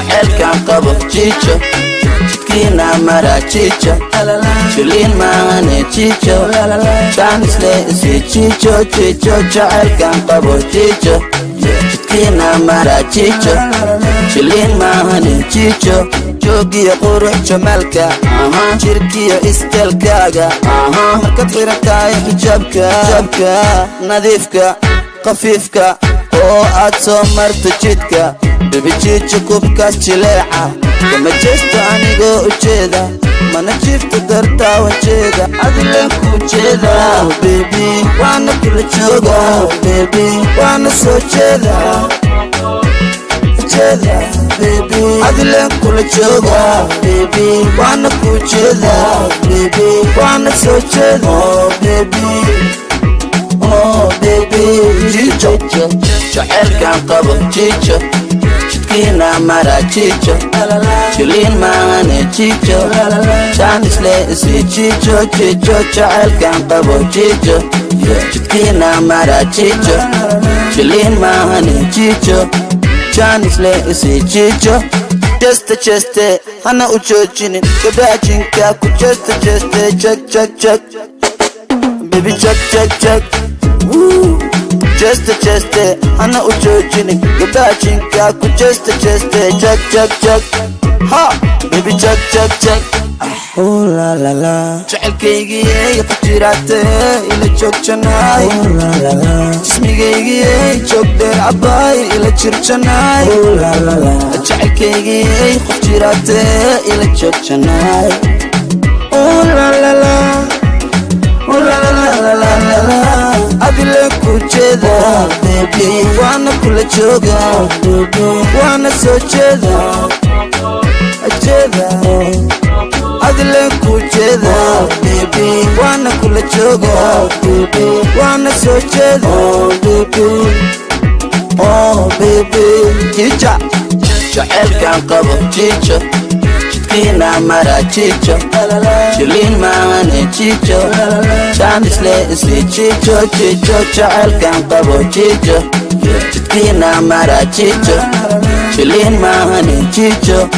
jacaylkan qabo jijo jidkiina mara jijo shilin maane jijo jaanisle isi jijo jijo jacaylkan qabo jijo jidkiina mara jijo shilin maane jijo joogiyo qurux jamalka jirkiyo istelkaaga markaad xirantahay xijaabka nadiifka qafiifka oo aad soo marto jidka bibijijo kubkaas jileeca kama jeesto anigoo ujeeda mana jiifto dartaa wajeeda adileen ku jeeda baby waana kula jooga baby waana soo jeeda baby adileen kula jooga baby waana ku jeeda baby waana soo jeeda oh baby jijo jacaylkan qabo jijo jidkiina mara jijo shilin maane jijo jaanisle isi jijo jijo jacaylkan qabo jijo jidkiina mara jijo shilin maane jijo jaanisle isi jijo cheste hana u joojinin gabaajinka ku cheste check baby check cheste hana u joojinin gabaajinka ku cheste check ha baby check oh la la la jacaylkaygii ku jiraate ila joogjanay oh la la la jismigaygii joogdheer cabay ila jirjanay oh la la la jacaylkaygii ku jiraate ila joogjanay oh la la la oh la la la adileen ku jeeda baby waana kula jooga baby waana soo jeeda adileen ku jeeda baby waana kula jooga baby waana soo jeeda baby jija jacaylkan qabo jijo jidkiina mara jijo shilin maane jijo jaanisle isi jijo jacaylkan qabo jijo jidkiina mara jijo shilin maane jijo